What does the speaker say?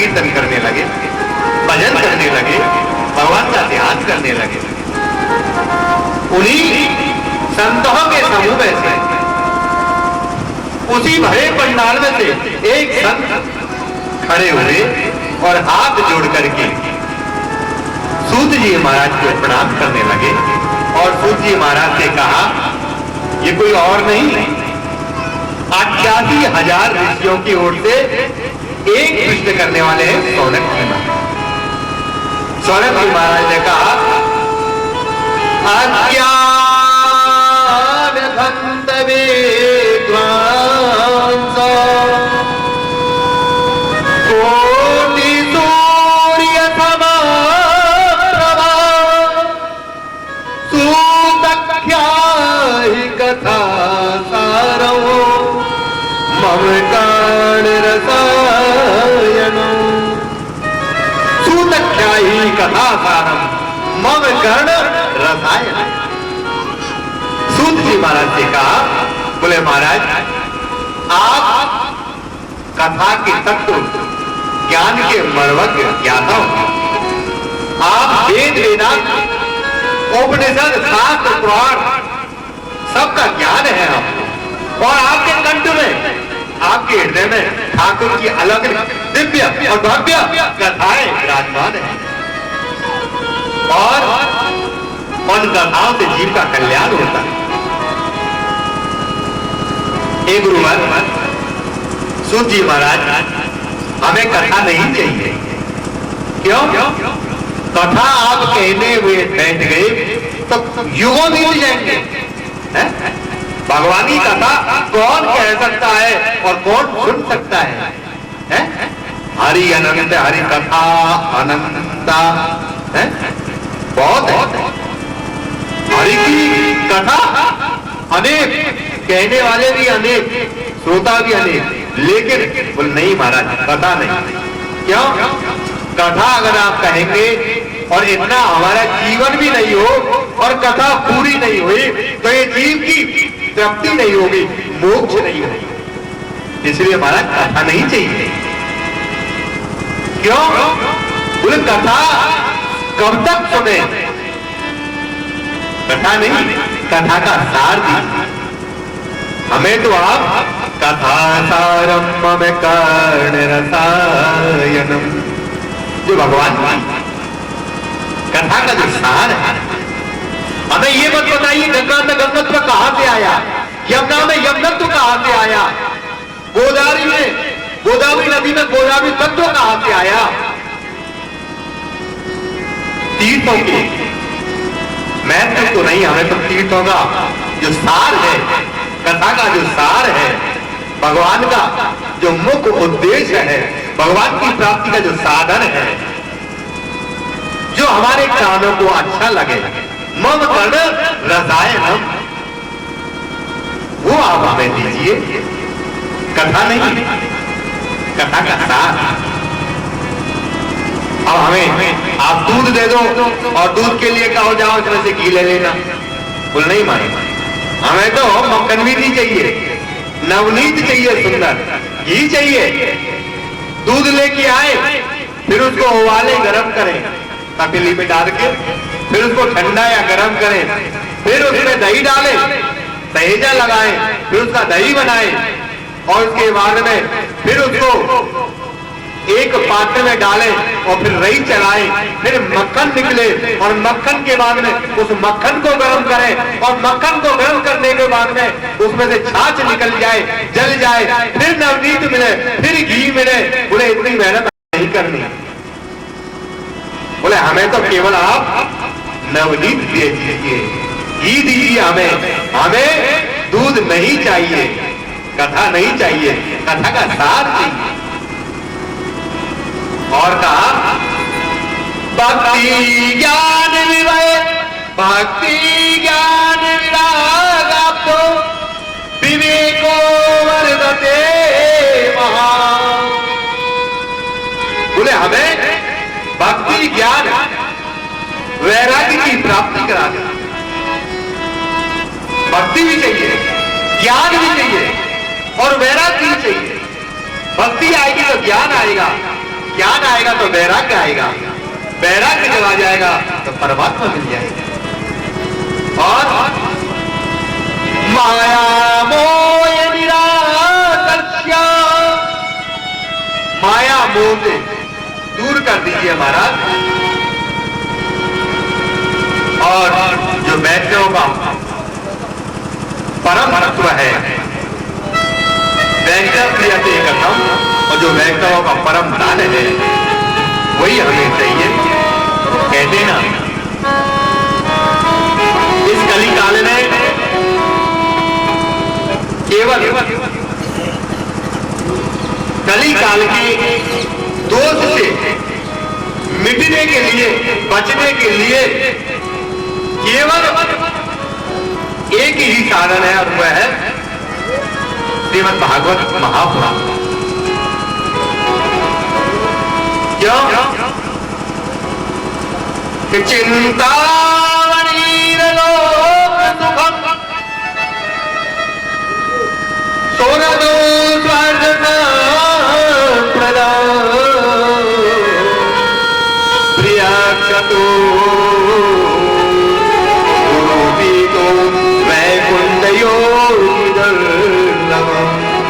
कीर्तन करने लगे, भजन करने लगे, भगवान का ध्यान करने लगे। उन्हीं संतों के समूह में से, उसी भरे पंडाल में से एक संत खड़े हुए और हाथ जोड़ करके सूत जी महाराज को प्रणाम करने लगे और सूत जी महाराज ने कहा, ये कोई और नहीं, 88,000 ऋषियों की ओर से एक कृष्ण करने वाले हैं सौनक जी महाराज। सौनक जी महाराज ने कहा, अज्ञान धंधवे कोटि सूर्य समप्रभा सुदख्याहि कथा सारो मम कर्ण रसायनो। सुदख्याहि कथा सारम मम कर्ण रसायन। सूत जी महाराज ने कहा, बोले महाराज, आप कथा के तत्व ज्ञान के मर्मज्ञ ज्ञाता हो। आप वेद वेदांत उपनिषद शास्त्र पुराण सबका ज्ञान है आपको, और आपके कंठ में, आपके हृदय में ठाकुर की अलग दिव्य और भव्य कथाएं विराजमान है, और उन कथाओं से जीव का कल्याण होता है। एक गुरुवर सूत जी महाराज, हमें कथा नहीं चाहिए। क्यों? कथा आप कहने हुए बैठ गए तो युगों बीत जाएंगे। भगवान की कथा कौन कह सकता है और कौन सुन सकता है? हरि अनंत, हरि कथा अनंता है, बहुत है। हरि की कथा अनेक, कहने वाले भी अनेक, श्रोता भी अनेक, लेकिन बोल नहीं महाराज, कथा नहीं। क्यों? कथा अगर आप कहेंगे और इतना हमारा जीवन भी नहीं हो और कथा पूरी नहीं हुई तो ये जीव की तृप्ति नहीं होगी, मोक्ष नहीं होगी। इसलिए महाराज कथा नहीं चाहिए। क्यों? बोले कथा कब तक सुने? कथा नहीं, कथा का सार दीजिए हमें। तो आप कथा सारम मम कर्ण रसायनम, जो भगवान की कथा का जो सार है, हमें ये मत बताइए गंगा में गंगत्व कहां से आया, यमुना में यमुनत्व कहां से आया, गोदावरी में, गोदावरी नदी में गोदावरी तत्व कहां से आया। तीर्थों के महत्व तो नहीं, हमें तो तीर्थों का जो सार है, कथा का जो सार है, भगवान का जो मुख्य उद्देश्य है, भगवान की प्राप्ति का जो साधन है, जो हमारे कानों को अच्छा लगे, मम कर्ण रसायनम, वो आप हमें दीजिए। कथा नहीं, कथा का सार। अब हमें आप दूध दे दो और दूध के लिए कहो जाओ इसमें से घी ले लेना, बोल नहीं मानेगा। हमें तो मक्खन भी नहीं चाहिए, नवनीत चाहिए, सुंदर घी चाहिए। दूध लेके आए, फिर उसको उबाले, गरम करें तपेली में डाल के, फिर उसको ठंडा या गरम करें, फिर उसमें दही डालें, सहेजा लगाएं, फिर उसका दही बनाएं, और उसके बाद में फिर उसको एक पात्र में डालें और फिर रई चलाएं, फिर मक्खन निकले, और मक्खन के बाद में उस मक्खन को गर्म करें, और मक्खन को गर्म करने के बाद में उसमें से छाछ निकल जाए, जल जाए, फिर नवनीत मिले, फिर घी मिले। बोले इतनी मेहनत नहीं करनी, बोले हमें तो केवल आप नवनीत दे दीजिए, घी दीजिए हमें, हमें दूध नहीं चाहिए, कथा नहीं चाहिए, कथा का सार चाहिए। और कहा भक्ति ज्ञान विवय, भक्ति ज्ञान विराग आपको विवेको वर्धते महा। बोले हमें भक्ति ज्ञान वैराग्य की प्राप्ति करा दे। भक्ति भी चाहिए, ज्ञान भी चाहिए और वैराग्य भी चाहिए। भक्ति आएगी तो ज्ञान आएगा, ज्ञान आएगा तो वैराग्य आएगा, वैराग्य जब आ जाएगा तो परमात्मा मिल जाएगा। और माया मोह निराकर्ष्य, माया मोह से दूर कर दीजिए महाराज। और जो वैष्णव का परम तत्व है, वैष्णव क्रिया से एकम, और जो वैष्णव का परम ज्ञान है वही हमें चाहिए। कहते ना इस कली काल में केवल कली काल के दोष से मिटने के लिए, बचने के लिए केवल एक ही साधन है, और वह है श्रीमद् भागवत महापुराण। क्यों? कि चिंतामणिर लोक सुखम सोनदो स्वर्ग प्रदा प्रिया क्षतो